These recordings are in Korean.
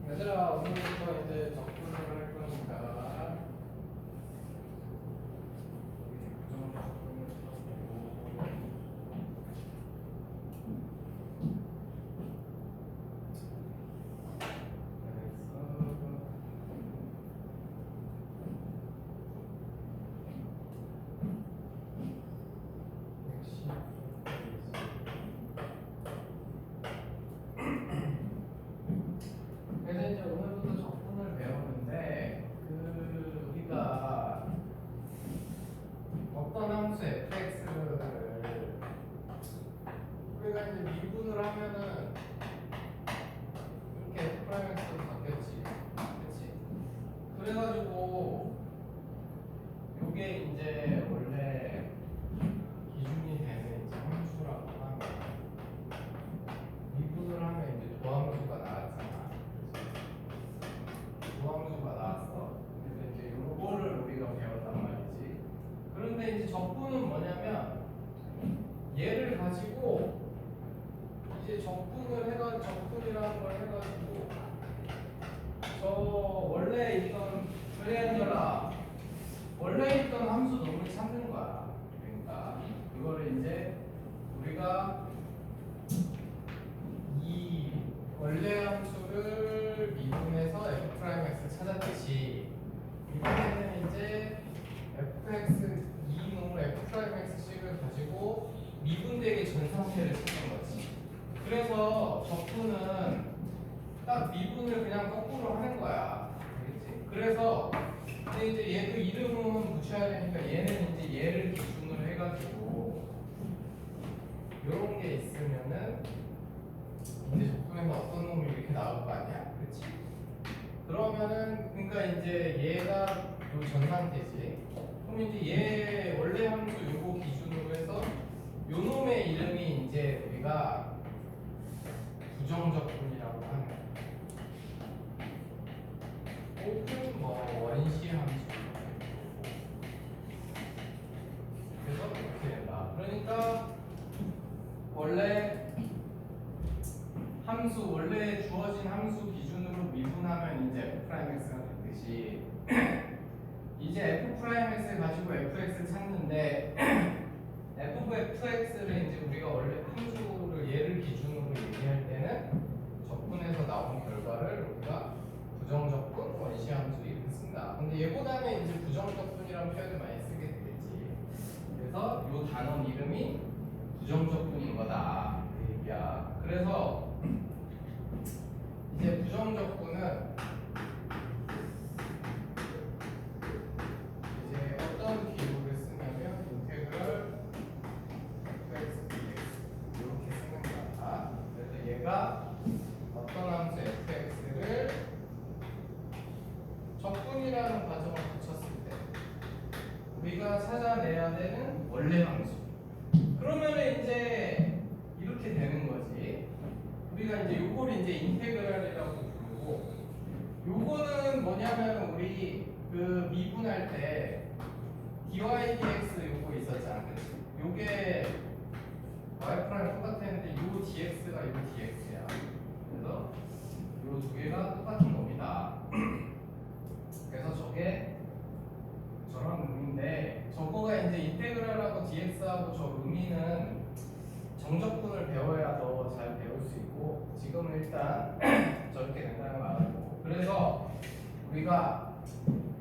얘들아, 오늘부터 이제 적분을 할 거니까 부정 적분을 써보고 그래서 이제 오늘부터 적분을 배우는데 우리가 어떤 함수 fx를 우리가 이제 미분을 하면은 이렇게 f'x로 바뀌었지, 그렇지? 그래가지고 요게 이제 원래 기준이 되는 이제 함수라고 하면 미분을 하면 이제 도함수가 나왔잖아. 도함수가 나왔어. 그래서 이제 요거를 우리가 배웠단 말이지. 그런데 이제 적분은 뭐냐면 얘를 가지고 이제 적분이라는 걸 해가지고 저 원래 있던 그래야더라 원래 있던 함수 놈을 찾는 거야. 그러니까 이거를 이제 우리가 이 원래 함수를 미분해서 f'x 찾았듯이 이번에는 이제 fx 이 놈을 f'x식을 가지고 미분되게 전 상태를 찾는 거지. 그래서 적분은 딱 미분을 그냥 거꾸로 하는 거야. 알겠지? 그래서 근데 이제 얘도 이름은 붙여야 되니까 얘는 이제 얘를 기준으로 해가지고 요런 게 있으면은 이제 적분에서 어떤 놈이 이렇게 나올 거 아니야? 그렇지? 그러면은 그러니까 이제 얘가 요 전 상태지. 그럼 이제 얘 원래 함수 요거 기준으로 해서 요 놈의 이름이 이제 우리가 부정적분이라고 하는 혹은 뭐 원시 함수. 그래서 이렇게 된다. 그러니까 원래 주어진 함수 기준으로 미분하면 이제 f'x가 됐듯이 이제 f'x를 가지고 fx를 찾는데 fx를 이제 우리가 원래 함수를 얘를 기준으로 얘기할 때는 적분에서 나온 결과를 우리가 부정적분, 원시함수 이렇게 쓴다. 근데 얘보다는 이제 부정적분이라는 표현을 많이 쓰게 되겠지. 그래서 이 단원 이름이 부정적분인 거다. 그 얘기야. 그래서 이제 부정적분은 이제 어떤 기호를 쓰냐면 인테그럴 fx dx 이렇게 쓰는 거야. 그래서 얘가 어떤 함수 fx를 적분이라는 과정을 거쳤을 때 우리가 찾아내야 되는 원래 함수. 그러면은 이제 이렇게 되는 거지. 우리가 이제 요걸 이제 인테그랄이라고 부르고, 요거는 뭐냐면 우리 그 미분할 때 dy dx 요거 있었잖아, 그치? 요게 y 프라임 똑같았는데 요 dx가 요 dx야. 그래서 요 두 개가 똑같은 놈이다. 그래서 저게 저런 의미인데, 저거가 이제 인테그랄하고 dx하고 저 의미는 정적분을 배워야 더 잘 배울 수 있고, 지금은 일단 저렇게 된다는 걸 알고. 그래서 우리가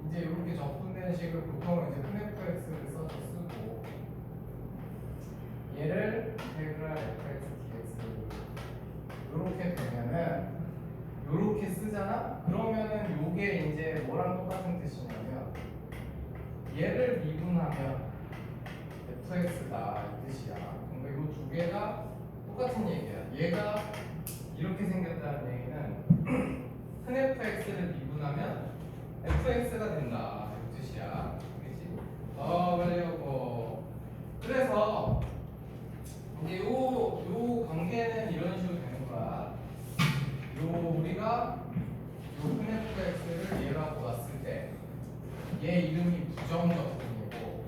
이제 이렇게 적분되는 식을 보통 이제 fx를 써서 쓰고, 얘를 인테그랄 fx dx 이렇게 되면은 요렇게 쓰잖아? 그러면은 요게 이제 뭐랑 똑같은 뜻이냐면 얘를 미분하면 fx다 이 뜻이야. 그러니까 요 두 개가 똑같은 얘기야. 얘가 이렇게 생겼다는 얘기는 큰 fx를 미분하면 fx가 된다 이 뜻이야. 그렇지? 그래요. 그래서 이제 요 관계는 이런 식으로 되는 거야. 우리가 요 큰 fx를 얘가 보았을 때 얘 이름이 부정적분이고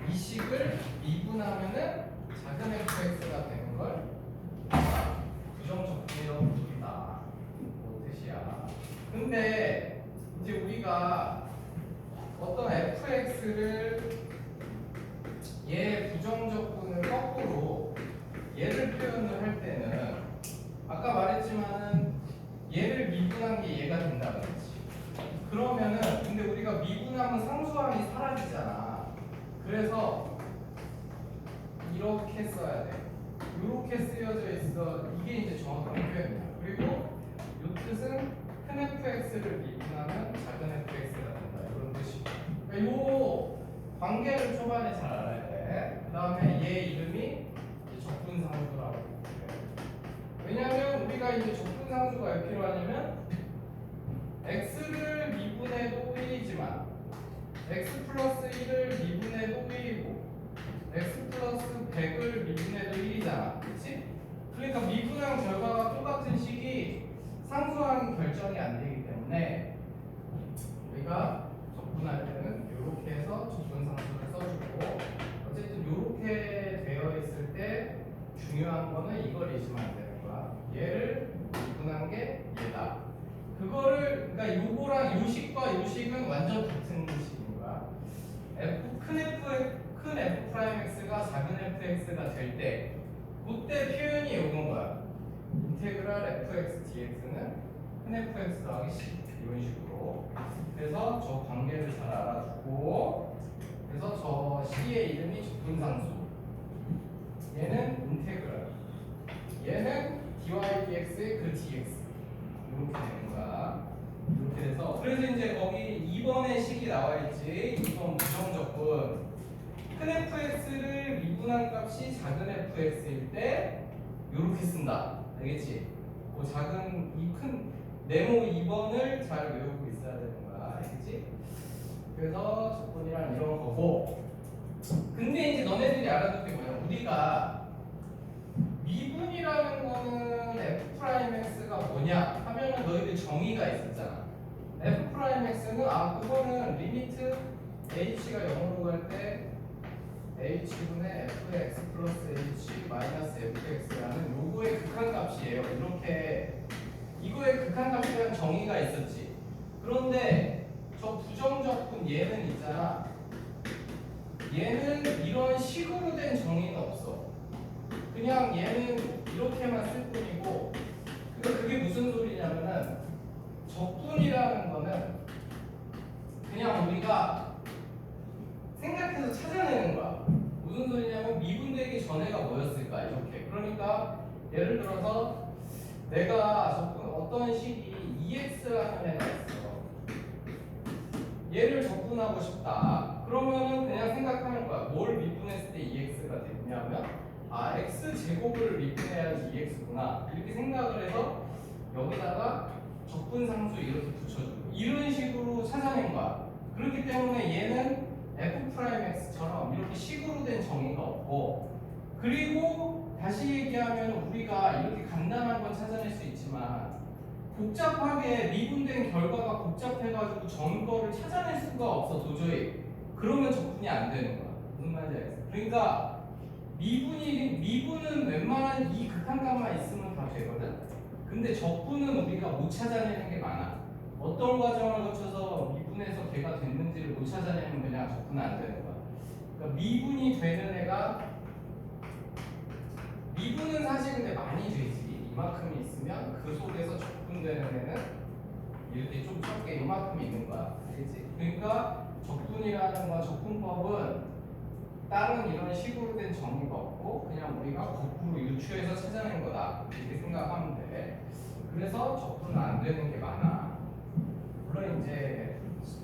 이 식을 미분하면은 작은 fx가 되는 걸 부정적분이라고 fx를 얘 부정적분을 거꾸로 얘를 표현을 할 때는 아까 말했지만은 얘를 미분한 게 얘가 된다는 거지. 그러면은 근데 우리가 미분하면 상수항이 사라지잖아. 그래서 이렇게 써야 돼. 이렇게 쓰여져 있어. 이게 이제 정확한 표현이야. 그리고 이 뜻은 큰 fx를 미분하면 작은 fx가 된다. 이런 뜻이고. 그러니까 요 관계를 초반에 잘 알아야 돼. 그 다음에 얘 이름이 적분상수라고 해요. 왜냐하면 우리가 이제 적분상수가 왜 필요하냐면 x를 미분해도 1이지만 x 플러스 1을 미분해도 1이고 x 플러스 100을 미분해도 1이잖아. 그치? 그러니까 미분한 결과가 똑같은 식이 상수항 결정이 안 되기 때문에 우리가 적분할 때는 이렇게 해서 적분상수를 써주고 어쨌든 이렇게 되어 있을 때 중요한 거는 이걸 잊으면 안 되는 거야. 얘를 미분한 게 얘다. 그거를 그러니까 요거랑 요식과 요식은 완전 같은 식인 거야. 큰 f 프라임 x가 작은 fx가 될 때 그때 표현이 요건 거야. 인테그랄 fx dx는 큰 fx 더하기 c 이런 식으로. 그래서 저 관계를 잘 알아두고 그래서 저 c의 이름이 적분상수. 얘는 인테그랄. 얘는 dy dx의 그 dx. 이렇게 되는 거야. 이렇게 돼서 그래서 이제 거기 2번의 식이 나와 있지. 2번 부정적분. 큰 fx를 미분한 값이 작은 fx일 때 이렇게 쓴다. 알겠지? 그 작은 이 큰 네모 2번을 잘 외우고 있어야 되는 거야. 알겠지? 그래서 적분이란 이런 거고. 근데 이제 너네들이 알아둘 게 뭐냐? 우리가 미분이라는 거는 f'x가 뭐냐 하면은 너희들 정의가 있었잖아. f'x는 그거는 리미트 h가 0으로 갈 때 h분의 fx 플러스 h 마이너스 fx라는 요거의 극한값이에요. 이렇게 이거의 극한값에 대한 정의가 있었지. 그런데 저 부정적분 얘는 있잖아. 얘는 이런 식으로 된 정의는 없어. 그냥 얘는 이렇게만 쓸 뿐이고. 그게 무슨 소리냐면은 적분이라는 거는 그냥 우리가 생각해서 찾아내는 거야. 무슨 소리냐면 미분되기 전에가 뭐였을까 이렇게. 그러니까 예를 들어서 내가 적분 어떤 식이 EX라는 애가 있어. 얘를 적분하고 싶다. 그러면은 그냥 생각하는 거야. 뭘 미분했을 때 EX가 되냐면 X 제곱을 미분해야지 EX구나. 이렇게 생각을 해서 여기다가 적분상수 이렇게 붙여주고 이런 식으로 찾아낸 거야. 그렇기 때문에 얘는 f'x처럼 이렇게 식으로 된 정의가 없고 그리고 다시 얘기하면 우리가 이렇게 간단한 건 찾아낼 수 있지만 복잡하게 미분된 결과가 복잡해가지고 전거를 찾아낼 수가 없어 도저히. 그러면 적분이 안 되는 거야. 무슨 말인지 알겠어? 그러니까 미분은 웬만한 이 극한값만 있으면 다 되거든. 근데 적분은 우리가 못 찾아내는 게 많아. 어떤 과정을 거쳐서 미분해서 걔가 됐는지를 못 찾아내면 그냥 적분은 안 되는 거야. 그러니까 미분이 되는 애가 미분은 사실 근데 많이 되지. 이만큼이 있으면 그 속에서 적분되는 애는 이렇게 좀 적게 이만큼 있는 거야. 알겠지? 그러니까 적분이라는 건 적분법은 다른 이런 식으로 된 정의가 없고 그냥 우리가 거꾸로 유추해서 찾아낸 거다. 이렇게 생각하면 돼. 그래서 적분은 안 되는 게 많아. 물론 이제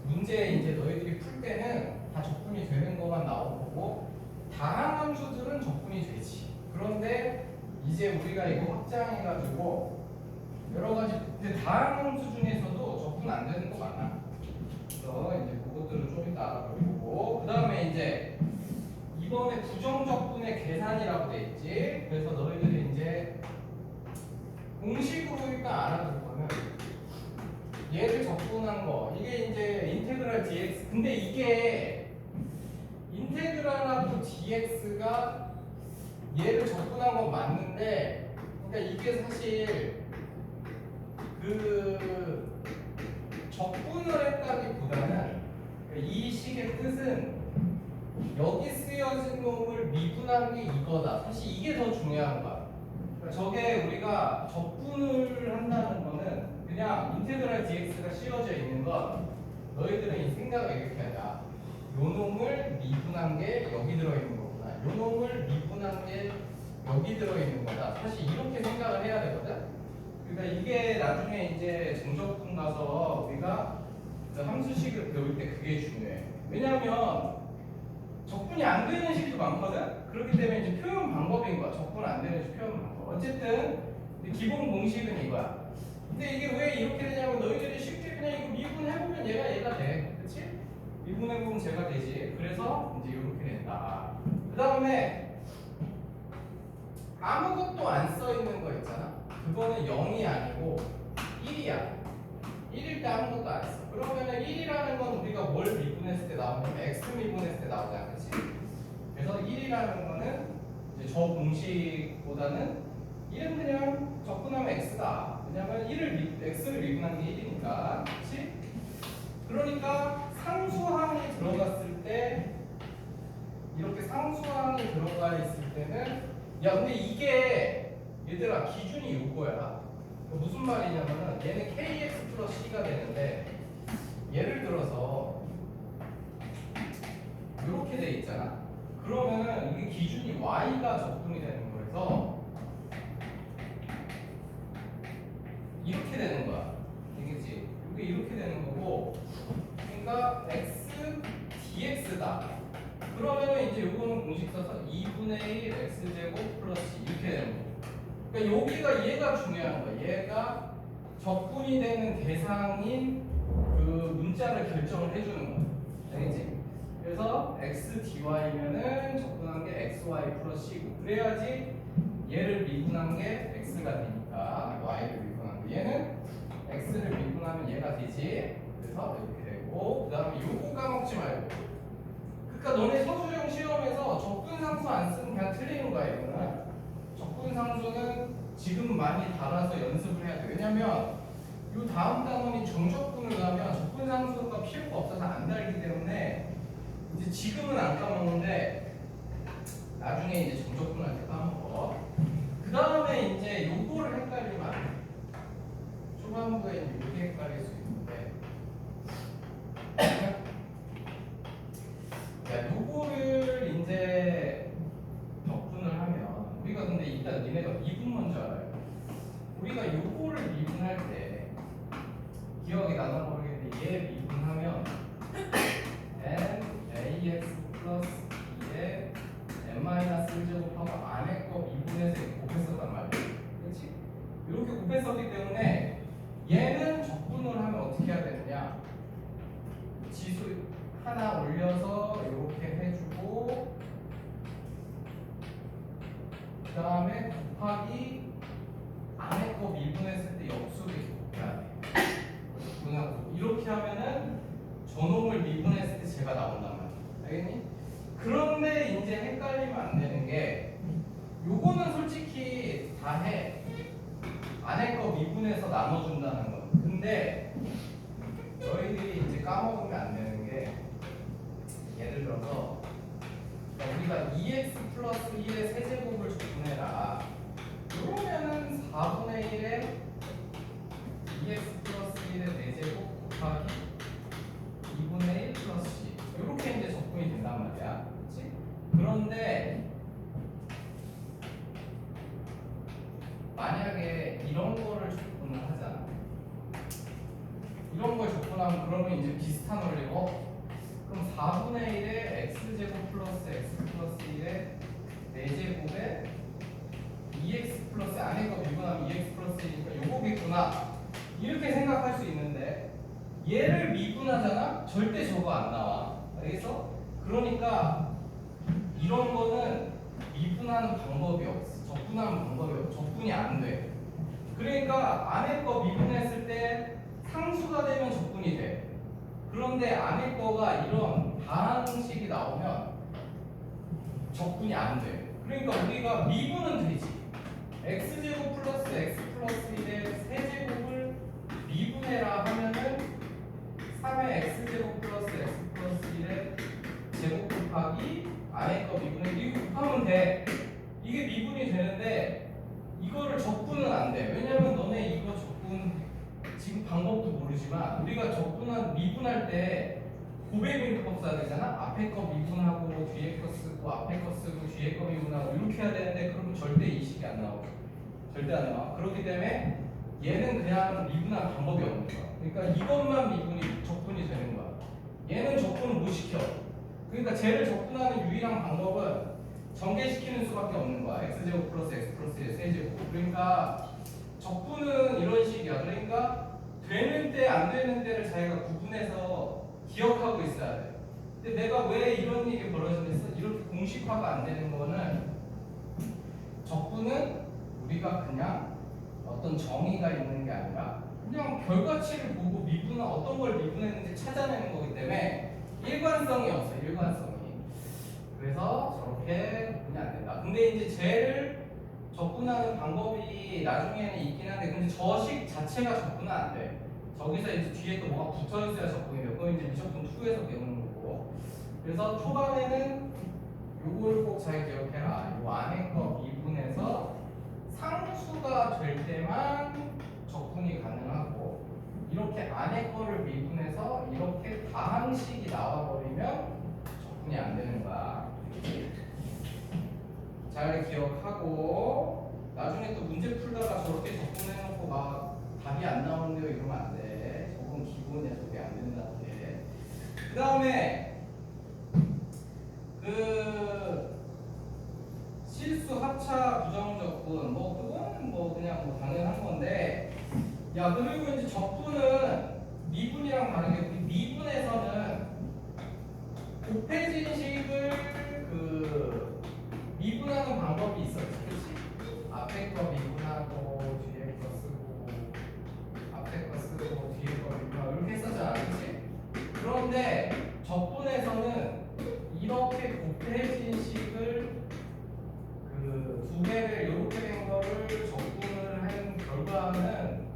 문제 이제 너희들이 풀 때는 다 적분이 되는 것만 나올 거고 다항 함수들은 적분이 되지. 그런데 이제 우리가 이거 확장해가지고 여러 가지 근데 다항 함수 중에서도 적분 안 되는 거 많아. 그래서 이제 그것들을 좀 이따 알아보고 그 다음에 이제 이번에 부정적분의 계산이라고 돼 있지. 그래서 너희들이 이제 공식으로 일단 알아둘 거는 얘를 적분한 거 이게 이제 인테그랄 dx. 근데 이게 인테그랄하고 dx가 얘를 적분한 건 맞는데 그러니까 이게 사실 그 적분을 했다기보다는 이 식의 뜻은 여기 쓰여진 놈을 미분한 게 이거다. 사실 이게 더 중요한 거야. 그러니까 저게 우리가 적분을 한다는 거는 그냥 인테그랄 dx가 씌워져 있는 건 너희들은 이 생각을 이렇게 하자. 요 놈을 미분한 게 여기 들어있는 거구나. 요 놈을 미분한 게 여기 들어있는 거다. 사실 이렇게 생각을 해야 되거든. 그러니까 이게 나중에 이제 정적분 가서 우리가 그 함수식을 배울 때 그게 중요해. 왜냐하면 적분이 안 되는 식도 많거든. 그렇기 때문에 이제 표현 방법인 거야. 적분 안 되는 식 표현 방법. 어쨌든 기본 공식은 이거야. 근데 이게 왜 이렇게 되냐면 너희들이 쉽게 그냥 이거 미분해보면 얘가 돼. 그치? 미분해보면 제가 되지. 그래서 이제 이렇게 된다. 그 다음에 아무것도 안 써있는 거 있잖아. 그거는 0이 아니고 1이야. 1일 때 아무것도 안 써. 그러면은 1이라는 건 우리가 뭘 미분했을 때 나오냐면 x 미분했을 때 나오잖아. 그치? 그래서 1이라는 거는 이제 저 공식보다는 1은 그냥 적분하면 x다. 왜냐면 x를 미분한 게 1이니까. 그치? 그러니까 상수항이 들어갔을 때 이렇게 상수항이 들어가 있을 때는 야 근데 이게 얘들아 기준이 요거야. 무슨 말이냐면은 얘는 kx 플러스 c가 되는데 예를 들어서 이렇게 돼 있잖아. 그러면은 이게 기준이 y가 적분이 되는 거라서 이렇게 되는 거야. 되겠지? 이게 이렇게 되는 거고, 그러니까 x dx다. 그러면은 이제 요거는 공식 써서 2분의 1 x제곱 플러스 이렇게 되는 거고. 그러니까 여기가 얘가 중요한 거야. 얘가 적분이 되는 대상인 그 문자를 결정을 해주는 거야. 알겠지? 그래서 x dy면은 적분한 게 xy 플러스 c고, 그래야지 얘를 미분한 게 x가 되니까 y를 미분한 게, 얘는 x를 미분하면 얘가 되지. 그래서 이렇게 되고, 그 다음에 요거 까먹지 말고. 그러니까 너네 서술형 시험에서 적분상수 안 쓰면 그냥 틀리는 거야. 이거는 적분상수는 지금 많이 달아서 연습을 해야 돼. 왜냐면 요 다음 단원이 정적분을 가면 적분상수가 필요가 없어서 안 달기 때문에 이제 지금은 안 까먹는데 나중에 이제 정적분할 때 까먹어. 그 다음에 이제 요거를 헷갈리면 안 돼. 초반부에 이렇게 헷갈릴 수 있는데 야, 요거를 이제 적분을 하면 우리가 근데 일단 니네가 미분 먼저 알아요. 우리가 요거를 미분할 때 기억이 나나 모르겠는데 얘 미분하면 n ax 플러스 2에 n 마이너스 1제곱하고 안에 거 미분해서 곱했었단 말이야. 그렇지? 이렇게 곱했었기 때문에 얘는 적분을 하면 어떻게 해야 되느냐? 지수 하나 올려서 이렇게 해주고, 그 다음에 곱하기 안에 거 미분했을 때 역수를 곱해야 돼. 이렇게 하면은 저놈을 미분했을 때 제가 나온단 말이야. 알겠니? 그런데 이제 헷갈리면 안 되는 게 요거는 솔직히 다 해. 안에 거 미분해서 나눠준다는 거. 근데 너희들이 이제 까먹으면 안 되는 게, 예를 들어서 우리가 2x 플러스 1의 세제곱을 적분해라. 그러면은 4분의 1에 2x 플러스 1의 4제곱 곱하기 2분의 1 플러스 c, 이렇게 이제 적분이 된단 말이야. 그렇지? 그런데 만약에 이런 거를 적분을 하잖아. 이런 걸 적분하면 그러면 이제 비슷한 원리고, 그럼 4분의 1에 x제곱 플러스 x 플러스 1에 4제곱에 2x 플러스 안에 거 미분하면 2x 플러스 1이니까 요거겠구나, 이렇게 생각할 수 있는데 얘를 미분하잖아? 절대 저거 안 나와. 알겠어? 그러니까 이런 거는 미분하는 방법이 없어. 적분하는 방법이 없어. 적분이 안 돼. 그러니까 안에 거 미분했을 때 상수가 되면 적분이 돼. 그런데 안에 거가 이런 반항식이 나오면 적분이 안 돼. 그러니까 우리가 미분은 되지. x제곱 플러스 x 플러스 1의 세제곱을 미분해라 하면은 3의 x제곱 플러스 x 플러스 되는데 이거를 적분은 안 돼. 왜냐면 너네 이거 적분 지금 방법도 모르지만 우리가 적분한 미분할 때 고배민법 써야 되잖아. 앞에 거 미분하고 뒤에 거 쓰고 앞에 거 쓰고 뒤에 거 미분하고 이렇게 해야 되는데 그러면 절대 이 식이 안 나오죠. 절대 안 나와. 그렇기 때문에 얘는 그냥 미분할 방법이 없는 거야. 그러니까 이것만 미분이 적분이 되는 거야. 얘는 적분을 못 시켜. 그러니까 쟤를 적분하는 유일한 방법은 전개시키는 수밖에 없는 거야. x제곱 플러스 x 플러스 세제곱. 그러니까 적분은 이런 식이야. 그러니까 되는 때 안 되는 때를 자기가 구분해서 기억하고 있어야 돼. 근데 내가 왜 이런 일이 벌어지겠어? 이렇게 공식화가 안 되는 거는 적분은 우리가 그냥 어떤 정의가 있는 게 아니라 그냥 결과치를 보고 미분은 어떤 걸 미분했는지 찾아내는 거기 때문에 일관성이 없어. 일관성이. 그래서 저렇게 그냥 안 된다. 근데 이제 쟤를 적분하는 방법이 나중에는 있긴 한데 근데 저 식 자체가 적분은 안 돼. 저기서 이제 뒤에 또 뭐가 붙어 있어야 적분이 돼. 그건 이제 미적분 2에서 배우는 거고. 그래서 초반에는 요걸 꼭 잘 기억해라. 요 안에 거 미분해서 상수가 될 때만 적분이 가능하고 이렇게 안에 거를 미분해서 이렇게 다항식이 나와버리면 적분이 안 되는 거야. 잘 기억하고 나중에 또 문제 풀다가 저렇게 적분해놓고 막 답이 안 나오는데요 이러면 안 돼. 저건 기본이야. 저게 안 된다는 게. 그 다음에 실수 합차 부정적분 뭐 그거는 뭐 그냥 뭐 당연한 건데 야 그리고 이제 적분은 미분이랑 다르게 우리 미분에서는 곱해진 식을 미분하는 방법이 있어. 그렇지? 앞에 거 미분하고 뒤에 거 쓰고 앞에 거 쓰고 뒤에 거 미분하고 이렇게 했었잖아. 그렇지? 그런데 적분에서는 이렇게 곱해진 식을 두 개를 이렇게 된 거를 적분을 한 결과는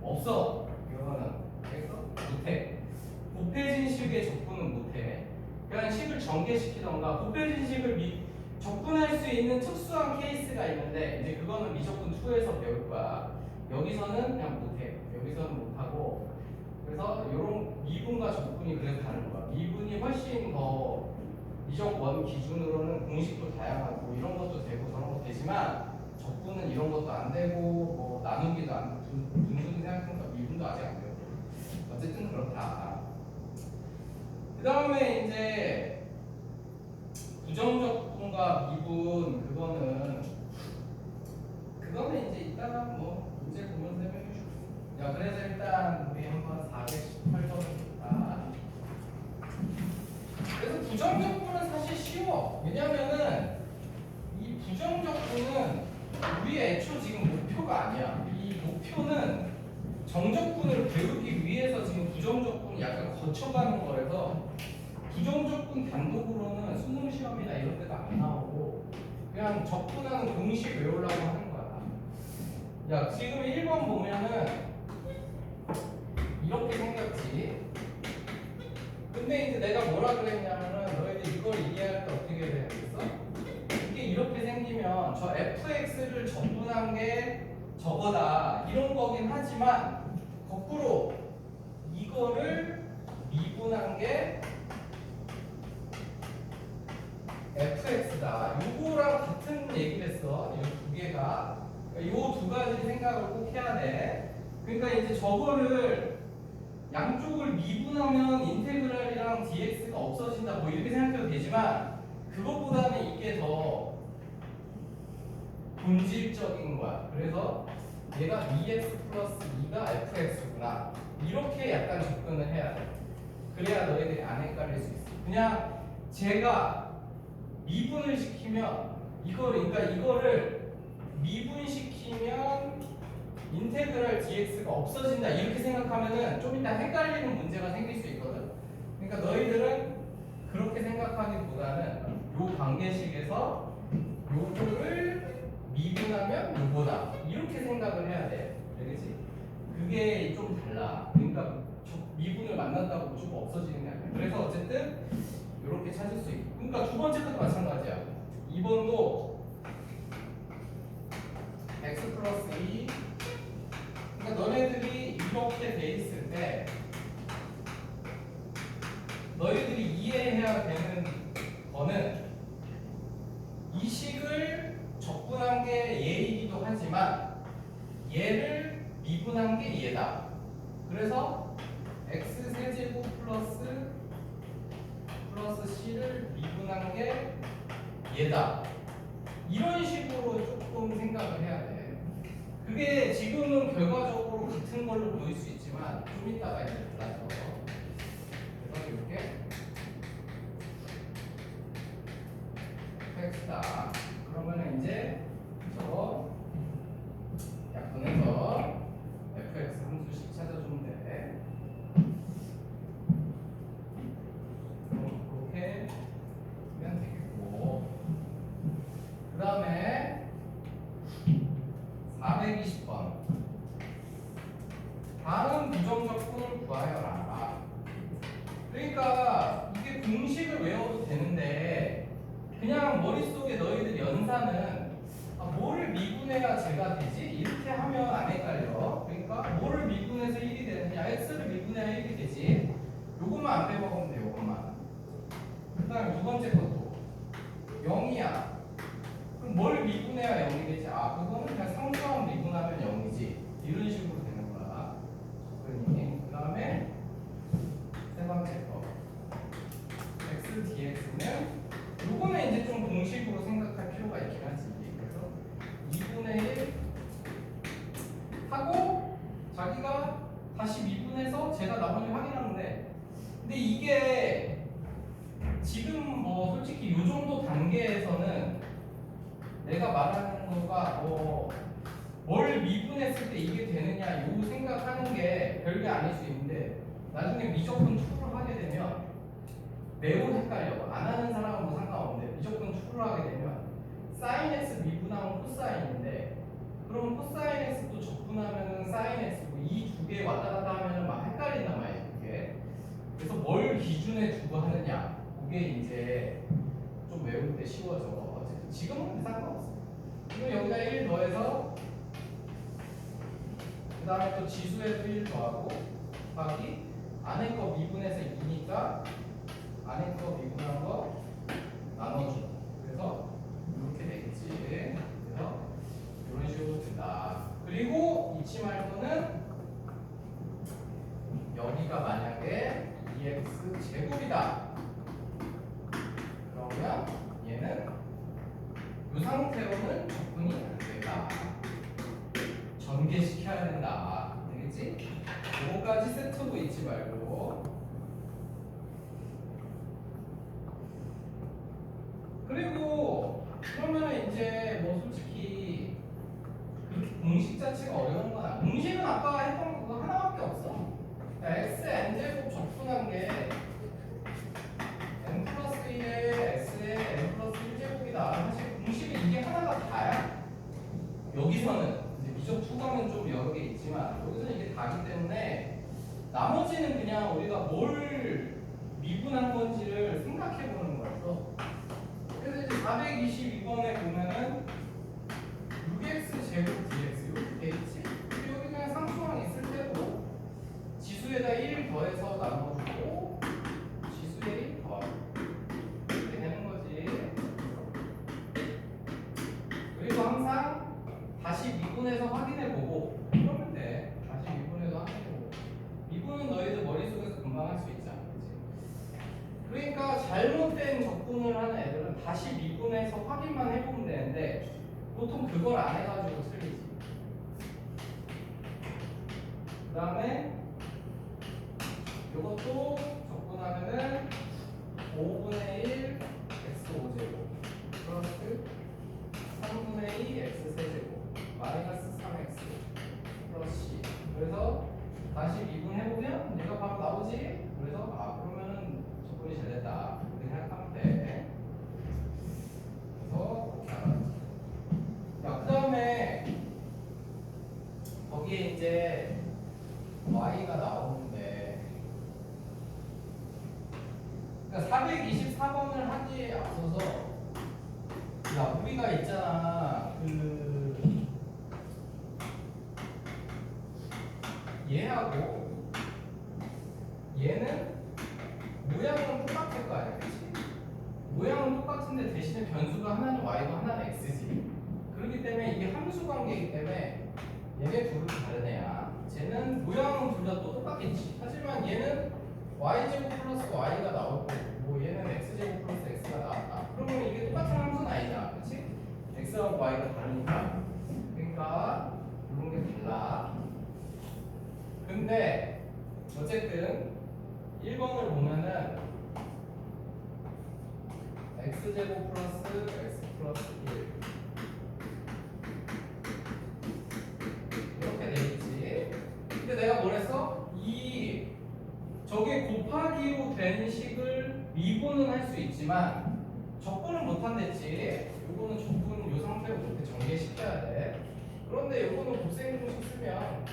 없어. 이거는 알겠어? 못해. 곱해진 식의 적분은 못해. 그냥 식을 전개시키던가 곱해진 식을 적분할 수 있는 특수한 케이스가 있는데 이제 그거는 미적분 2에서 배울 거야. 여기서는 그냥 못해. 여기서는 못하고 그래서 이런 미분과 적분이 그래서 다른 거야. 미분이 훨씬 더 미적 원 기준으로는 공식도 다양하고 이런 것도 되고 저런 것도 되지만 적분은 이런 것도 안 되고 뭐 나누기도 안 되고 분수는 생각해보니까 미분도 아직 안 되고 어쨌든 그렇다. 그 다음에 이제 부정적분과 미분 그거는 이제 이따가 뭐 문제 보면 설명해 줄게. 야 그래서 일단 우리 한번 418번을 그래서 부정적분은 사실 쉬워. 왜냐면은 이 부정적분은 우리의 애초 지금 목표가 아니야. 이 목표는 정적분을 배우기 위해서 지금 부정적분이 약간 거쳐가는 거라서 부정적분 단독으로는 수능 시험이나 이런 데도 안 나오고 그냥 적분하는 공식 외우려고 하는 거야. 야 지금 1번 보면은 이렇게 생겼지. 근데 이제 내가 뭐라 그랬냐면은 너희들 이걸 이해할 때 어떻게 해야 되겠어? 이게 이렇게 생기면 저 fx를 적분한 게 저거다 이런 거긴 하지만 거꾸로 이거를 미분한 게 fx다. 요거랑 같은 얘기를 했어. 이 두 개가. 요 두 가지 생각을 꼭 해야 돼. 그러니까 이제 저거를 양쪽을 미분하면 인테그랄이랑 dx가 없어진다 뭐 이렇게 생각해도 되지만 그것보다는 이게 더 본질적인 거야. 그래서 얘가 2x 플러스 2가 fx구나 이렇게 약간 접근을 해야 돼. 그래야 너희들이 안 헷갈릴 수 있어. 그냥 제가 미분을 시키면 그러니까 이거를 미분시키면 인테그랄 dx가 없어진다 이렇게 생각하면은 좀 이따 헷갈리는 문제가 생길 수 있거든. 그러니까 너희들은 그렇게 생각하기보다는 요 관계식에서 요거를 미분하면 요거다 이렇게 생각을 해야 돼. 알겠지? 그게 좀 달라. 그러니까 미분을 만난다고 무조건 없어지는 게 아니야. 그래서 어쨌든 이렇게 찾을 수 있고. 그러니까 두 번째 것도 마찬가지야. 2번도 A. 그러니까 너네들이 이렇게 돼 있을 때 너희들이 이해해야 되는 거는 이 식을 적분한 게 얘이기도 하지만 얘를 미분한 게 얘다. 그래서 x 세제곱 플러스 c를 미분한 게 얘다. 이런 식으로 조금 생각을 해야 돼. 그게 지금은 결과적으로 같은 걸로 보일 수 있지만 좀 이따가 이제 달라져. 그래서 이렇게 fx다. 그러면 이제 저거 약분해서 fx 함수씩 찾아주면 돼. 그렇게 하면 되겠고, 그 다음에 420번 다음 부정적분을 구하여라. 그러니까 이게 공식을 외워도 되는데 그냥 머릿속에 너희들 연산은 뭐를 미분해야 제가 되지? 이렇게 하면 안 헷갈려. 그러니까 뭐를 미분해서 1이 되느냐, x를 미분해야 1이 되지. 요것만 안 빼먹으면 돼. 요것만. 그 다음에 두 번째 것도 0이야. 그럼 뭘 미분해야 0이 되지? 그거는 그냥 상수함 미분하면 0이지. 이런 식으로 되는 거야. 그 다음에 세 번째 거 x dx는 요거는 이제 좀 공식으로 생각할 필요가 있긴 하지. 그래서 2분의 1 하고 자기가 다시 미분해서 제가 나머지 확인하면 돼. 근데 이게 지금 뭐 솔직히 요 정도 단계에서는 내가 말하는 거가 뭘 미분했을 때 이게 되느냐 요 생각하는 게 별게 아닐 수 있는데 나중에 미적분 추구를 하게 되면 매우 헷갈려. 안 하는 사람은 뭐 상관없는데 미적분 추구를 하게 되면 사인 x 미분하면 코사인인데 그럼 코사인 x도 적분하면 사인 x고 이 두 개 왔다 갔다 하면 막 헷갈린단 말이야. 그게. 그래서 뭘 기준에 두고 하느냐 그게 이제 좀 외울 때 쉬워져. 어쨌든 지금은 상관없어. 그럼 여기다 1 더해서 그 다음에 또 지수에도 1 더하고 곱하기 안에 거 미분해서 2니까 안에 거 미분한 거 나눠줘. 그래서 이렇게 되겠지. 그래서 이런 식으로 된다. 그리고 잊지 말고는 여기가 만약에 2x 제곱이다. 그러면 얘는 이 상태로는 적분이 안 된다. 전개시켜야 된다. 되겠지? 요거까지 세트도 잊지 말고. 그리고 그러면 이제 뭐 솔직히 그렇게 공식 자체가 어려운 건 아니야. 공식은 아까 했던 거 하나밖에 없어. x n제곱 적분한 게 n 플러스 1에 x에 n 플러스 1제곱이다. 사실 공식은 이게 하나가 다야. 여기서는 이제 미적 투과는 좀 여러 개 있지만 여기서는 이게 다기 때문에 나머지는 그냥 우리가 뭘 미분한 건지를 생각해 보는 거였어. 그래서 이제 422번에 보면은 6x 제곱 dx 이렇게 돼 있지. 여기 그냥 상수항 있을 때도 지수에다 1 더해서 나눠주고 지수에 1 더하고 이렇게 되는 거지. 그리고 항상 다시 미분해서 확인해보고 그러면 돼. 다시 미분해서 확인해보고 미분은 너희들 머릿속에서 금방 할 수 있잖아. 그러니까 잘못된 적분을 하는 애들은 다시 미분해서 확인만 해보면 되는데 보통 그걸 안 해가지고 틀리지. 그 다음에 이것도 적분하면은 5분의 1 x 5제곱 플러스 3분의 2 x 세제곱 마이너스 3x 플러스 c. 그래서 다시 미분해보면 얘가 바로 나오지. 그래서 그러면은 적분이 잘 됐다 이렇게 생각하면 돼. 그래서 그렇게 알아야지. 그 다음에 거기에 이제 y가 나오는데 그러니까 424번을 하기에 앞서서 우리가 있잖아 얘하고 얘는 모양은 똑같을 거 아니야, 그치? 모양은 똑같은데 대신에 변수가 하나는 y고 하나는 x지. 그렇기 때문에 이게 함수 관계이기 때문에 얘네 둘은 다른 애야. 쟤는 모양은 둘 다 또 똑같겠지. 하지만 얘는 y제곱 플러스 y가 나올 거고 뭐 얘는 x제곱 플러스 x가 나왔다. 그러면 이게 똑같은 함수는 아니잖아, 그치? x하고 y가 다르니까. 그러니까 이런 게 달라. 근데 어쨌든 1번을 보면은 x제곱 플러스 x 플러스 1 이렇게 돼 있지. 근데 내가 뭐랬어? 이 저게 곱하기로 된 식을 미분은 할 수 있지만 적분은 못 한댔지. 요거는 적분 요 상태로 이렇게 전개시켜야 돼. 그런데 요거는 곱셈 공식 쓰면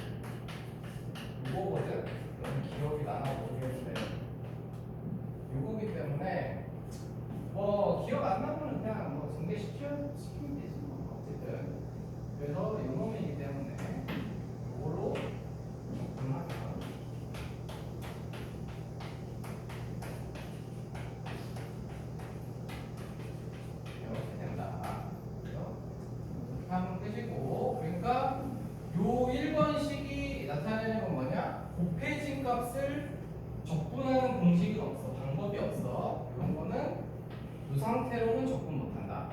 요거거든. 여기 기억이 나나 모르겠는데 요거기 때문에 뭐 기억 안 나면 그냥 뭐 전개시키면 되지 뭐 어쨌든. 그래서 요 놈이기 때문에 요거로 적분하면 이렇게 된다. 그래서 이렇게 하면 끝이고, 그러니까 요 1번식이 나타내는 건 뭐냐? 곱해진 값을 적분하는 공식은 없어. 방법이 없어. 이런 거는 이 상태로는 적분 못한다.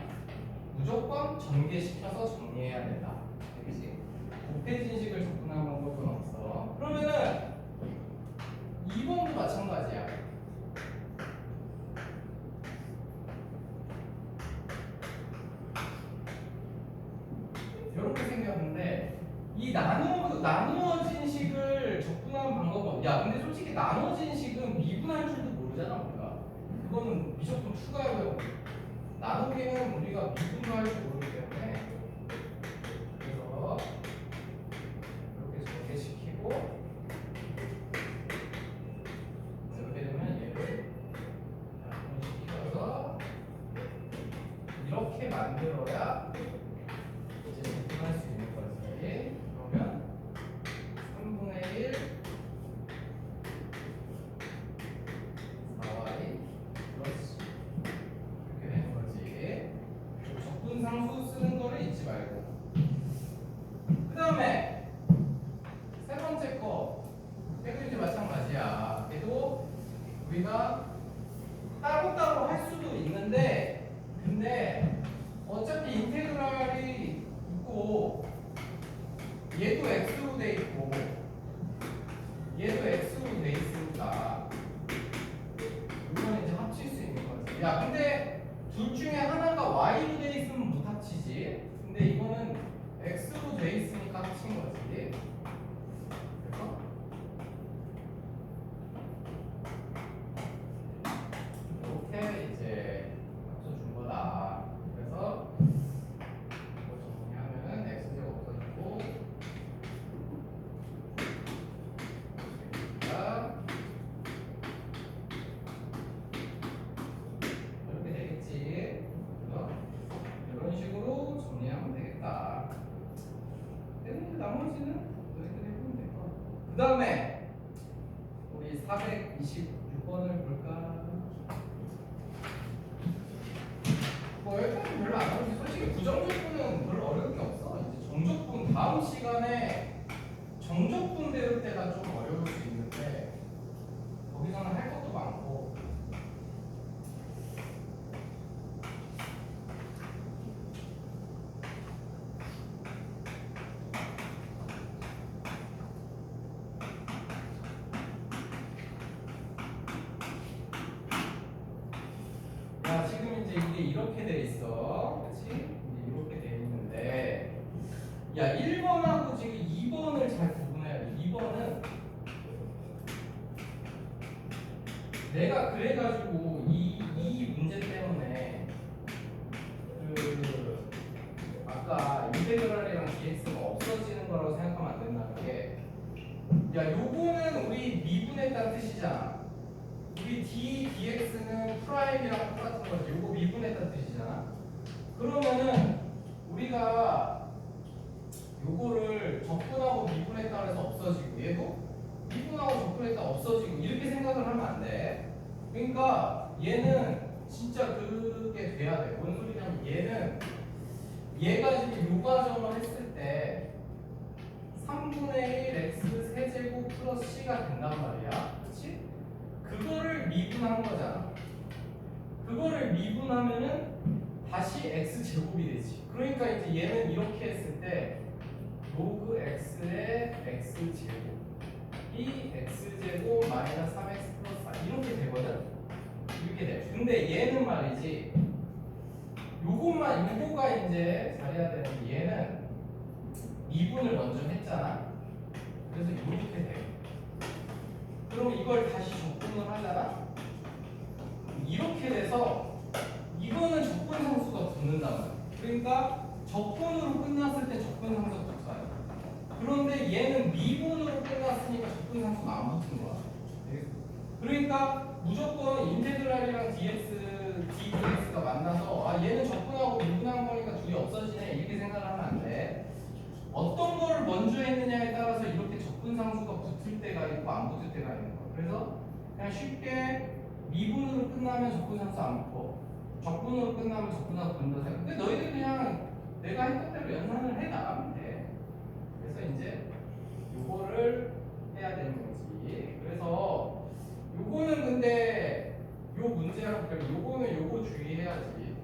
무조건 전개시켜서 정리해야 된다. 그치? 곱해진 식을 적분하는 방법은 없어. 그러면은 2번도 마찬가지야. 이렇게 생겼는데 이 나누어진 식을 적분하는 방법은 야 근데 솔직히 나누어진 식은 미분할 줄도 모르잖아 우리가. 그거는 무조건 추가하고요. 나누기는 우리가 미분도 할 줄 모르기 때문에 그래서 이렇게 전개시키고 이렇게 되면 얘를 시켜서 이렇게 만들어야 이제 접근할 수 있는 거지. 그러면 3분의 1 4y 플러스 이렇게 되는 거지. 적분상수 쓰는 거를 잊지 말고. 그 다음에 세 번째 거 얘도 이제 마찬가지야. 얘도 우리가 따로따로 할 수도 있는데 근데 어차피 인테그랄이 있고 얘도 x로 돼 있고 얘도 x로 돼 있으니까 이거는 이제 합칠 수 있는 거지. 야 근데 둘 중에 하나가 y로 돼 있으면 못 합치지. 근데 이거는 x로 돼 있으니까 합친 거지. 그래서 이렇게 이제 합쳐준 거다. 그래서 이거 정리하면 x제곱 없어지고 이렇게 되겠지. 그래서 이런 식으로 정리하면 되겠다. 근데 나머지는 너희들이 해보면 될 거야. 그 다음에 우리 426번을 볼까? 뭐 여기까지 별로 안 어렵지. 솔직히 부정적분은 별로 어려운 게 없어. 이제 정적분 다음 시간에 정적분 배울 때가 좀 어려울 수 있는데 거기서는 할 것도 많고. 야 지금 이제 이게 이렇게 돼 있어. 그렇지? 이제 이렇게 돼 있는데 야 1번하고 지금 2번을 잘 구분해야 돼. 2번은 내가 그래가지고 이 문제 때문에 그 아까 인테그랄이랑 dx가 없어지는 거라고 생각하면 안 된다는 게 야 요거는 우리 미분했다는 뜻이잖아. 우리 dx는 프라임이랑 똑같은 거지. 요거 미분했다는 뜻이잖아. 그러면은 우리가 요거를 적분하고 미분했다 그래서 없어지는 없어지고 얘도 미분하고 적분했다 없어지고 이렇게 생각을 하면 안 돼. 그러니까 얘는 진짜 그게 돼야 돼. 뭔 소리냐면 얘가 지금 요 과정을 했을 때 3분의 1 x 세제곱 플러스 c가 된단 말이야. 그치? 그거를 미분한 거잖아. 그거를 미분하면은 다시 x 제곱이 되지. 그러니까 이제 얘는 이렇게 했을 때 로그 x의 x 제곱이 x 제곱 마이너스 3x 플러스 4 이렇게 되거든. 이렇게 돼. 근데 얘는 말이지. 요거가 이제 잘해야 되는데 얘는 미분을 먼저 했잖아. 그래서 이렇게 돼. 그럼 이걸 다시 적분을 하잖아. 이렇게 돼서 이거는 적분상수가 붙는단 말이야. 그러니까 적분으로 끝났을 때 적분상수가 붙어요. 그런데 얘는 미분으로 끝났으니까 적분상수가 안 붙은 거야. 그러니까 무조건 인테그랄이랑 dx가 만나서 아 얘는 적분하고 미분한 거니까 둘이 없어지네 이렇게 생각하면 안 돼. 어떤 거를 먼저 했느냐에 따라서 이렇게 적분상수가 붙을 때가 있고 안 붙을 때가 있는 거야. 그래서 그냥 쉽게 미분으로 끝나면 적분상수 안 붙고 적분으로 끝나면 적분하고 붙는다 생각. 근데 너희들 그냥 내가 했던 대로 연산을 해 나가면 돼. 그래서 이제 요거를 해야 되는 거지. 그래서 요거는 근데 요 문제랑 별로 요거는 요거 주의해야지.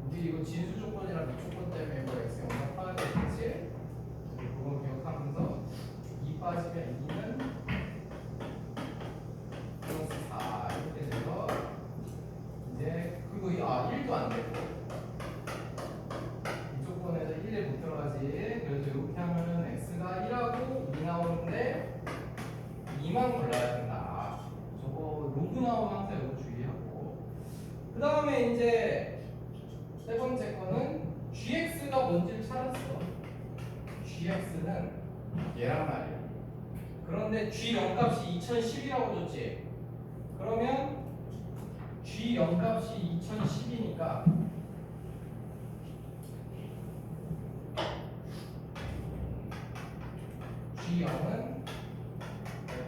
우리 이거 진수 조건이랑 미조건 때문에 뭐 x 영락하야 되겠지? 그거 기억하면서 2 빠지면 2는 플러스 4 이렇게 돼서 이제 그리고 1도 안 되고 이 조건에서 1에 못 들어가지. 그래서 이렇게 하면은 x가 1하고 2 나오는데 2만 골라야 된다. 저거 로그 나오면 항상 이거 주의하고. 그 다음에 이제 세 번째 거는 gx가 뭔지를 찾았어. gx는 얘란 말이야. 그런데 g 0값이 2010이라고 줬지. 그러면 g 0값이 2010이니까 g0은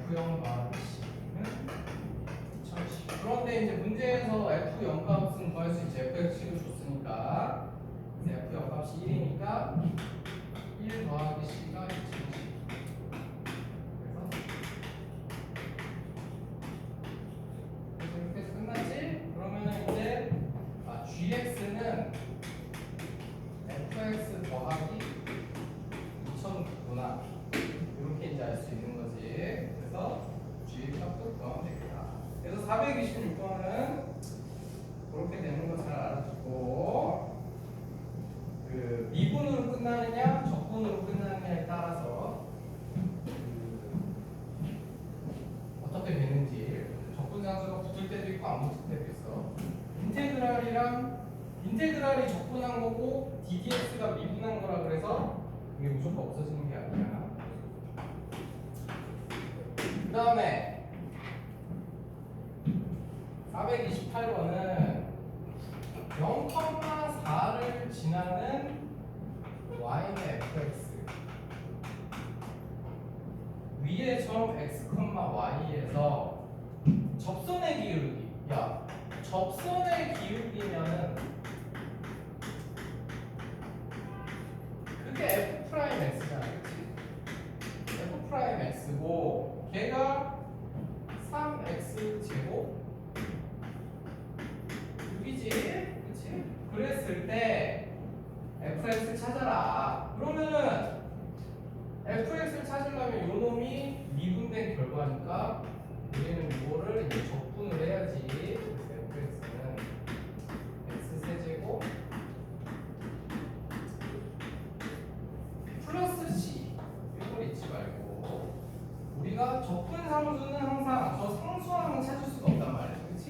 f0 더하기 c는 2010. 그런데 이제 문제에서 f0 값은 구할 수 있지. fx를 줬으니까 f0 값이 1이니까 1 더하기 c가 2010. 그래서 이렇게 해서 끝났지? 그러면은 이제 gx는 fx 더하기 2009구나. 이렇게 이제 알 수 있는 거지. 그래서 g 값도 구하면 되겠다. 그래서 426번은 그렇게 되는 거 잘 알아두고, 그 미분으로 끝나느냐 적분으로 끝나느냐에 따라서 어떻게 되는지. 적분상수가 붙을 때도 있고 안 붙을 때도 있어. 인테그랄이 적분한 거고 ddx가 미분한 거라 그래서 이게 무조건 없어지는 게 아니야. 그 다음에 428번은 0,4를 지나는 y의 fx 위의 점 x, y에서 접선의 기울기. 야, 접선의 기울기면은 그게 f'x잖아, 그치? f'x고 걔가 3x 제곱 6이지, 그치? 그랬을 때 fx 찾아라. 그러면은 fx를 찾으려면 요 놈이 미분된 결과니까 우리는 이거를 이제 적분을 해야지. 그래서 fx는 x 세제곱 플러스 c 이걸 잊지 말고, 우리가 적분 상수는 항상 저 상수항을 찾을 수가 없단 말이야, 그렇지?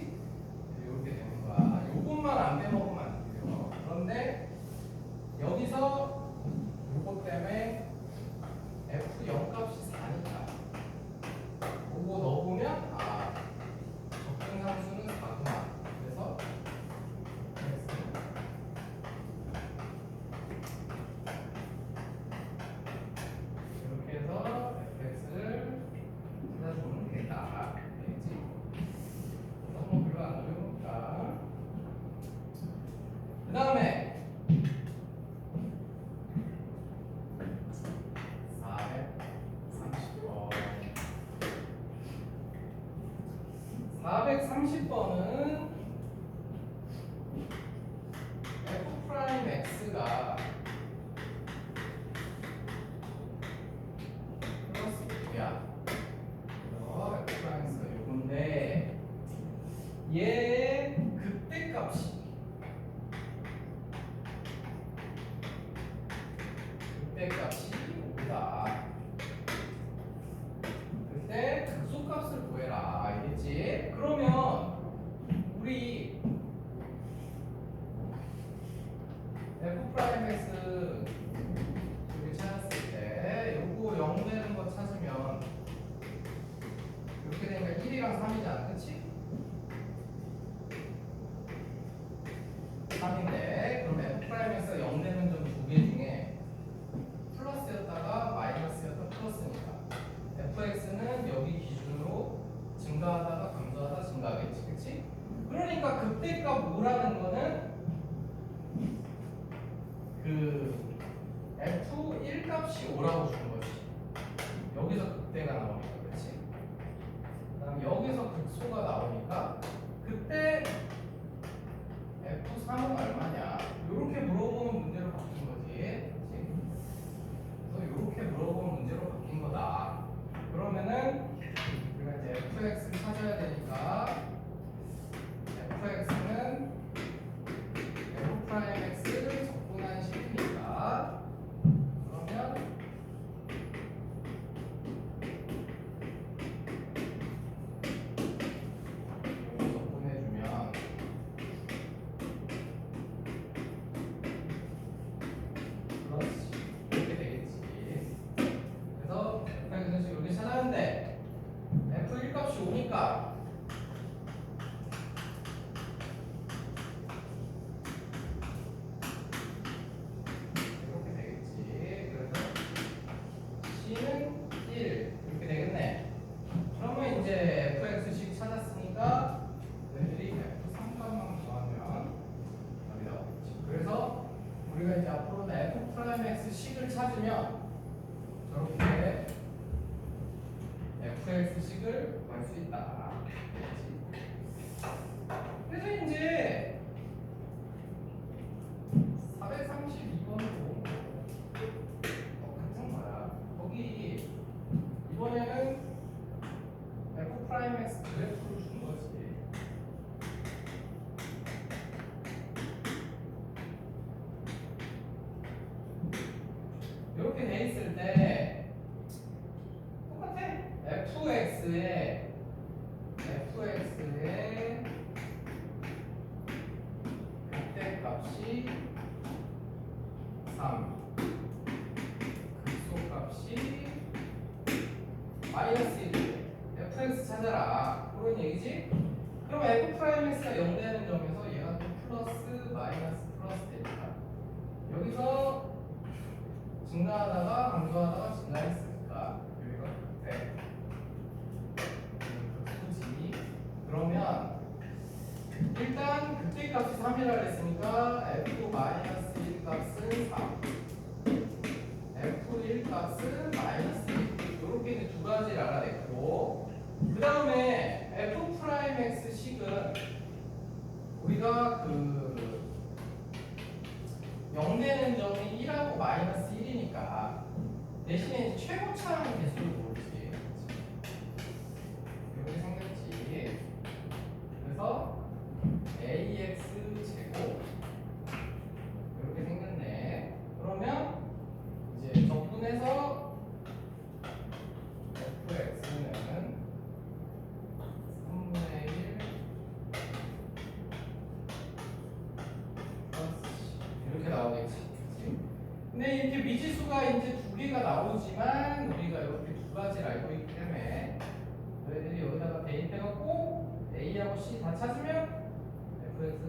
이렇게 되는 거야. 요것만 안 빼먹으면 안 돼요. 그런데 여기서 요것 때문에 f0 값이 4니까 요거 넣어보면 적분 상수는 4구나. 그래서 이렇게 해서 fx는 430번은 f 프라임 x가 플러스 6이야. f 프라임 x가 요건데 얘의 극대값이 극대값이 5다. 그때 극소값을 구해라. 알겠지? 그러면 우리 f 프라임 x 여기 찾았을 때 요거 0 되는 거 찾으면 이렇게 되니까 1이랑 3이잖아. 그치? 3인데 그럼 f 프라임 x가 0 되는 점 두 개 중에 플러스였다가 마이너스였다가 플러스니까 fx는 여기 기준으로 증가하다가 감소하다 증가하겠지. 그치? 그러니까 극대값 5라는 거는 그 f1 값이 5라고 주는 거지. 여기서 극대가 나오니까. 그치? 그 다음 여기서 극소가 나오니까 그때 f3은 얼마냐 이렇게 물어보는 문제로 바뀐 거지. 그치? 그래서 이렇게 물어보는 문제로 바뀐 거다. 그러면은 우리가 이제 fx를 찾아야 되니까 fx는 f 프라임 x를 적분한 식이니까 그러면 이거 적분해주면 플러스 이렇게 되겠지. 그래서 fx는 여기 찾았는데 f1 값이 5니까 이렇게 되겠지. 그래서 c는 1 이렇게 되겠네. 그러면 이제 fx식 찾았으니까 얘들이 f3 값만 구하면 답이 나오겠지. 그래서 우리가 이제 앞으로는 f 프라임 x 식을 찾으면 저렇게 fx식을 구할 수 있다. 그래서 이제 432번도 똑같은 거야. 거기 이번에는 f 프라임 x 그래프를 준 거지. 이렇게 돼 있을 때 똑같아. fx의 극대값이 3, 극소값이 마이너스 1. fx 찾아라. 그런 얘기지? 그럼 f 프라임 x가 0 되는 점에서 얘가 또 플러스 마이너스 플러스 되니까 여기서 증가하다가 감소하다가 증가했으니까 여기가 극대. 극소지. 그러면 일단 극대값이 3이라 그랬으니까 f 마이너스 1 값은 3, f1 값은 마이너스 1. 이렇게 이제 두 가지를 알아냈고, 그 다음에 f 프라임 x 식은 우리가 그 0 되는 점이 1하고 마이너스 1이니까 대신에 이제 최고차항 개수를 모르지. 이렇게 생겼지. 그래서 ax 제곱 이렇게 생겼네. 그러면 이제 적분해서 fx는 3분의 1 이렇게 나오겠지. 그치? 근데 이렇게 미지수가 이제 두 개가 나오지만 우리가 이렇게 두 가지를 알고 있기 때문에 너희들이 여기다가 대입해갖고 A하고 C 다 찾으면 fx가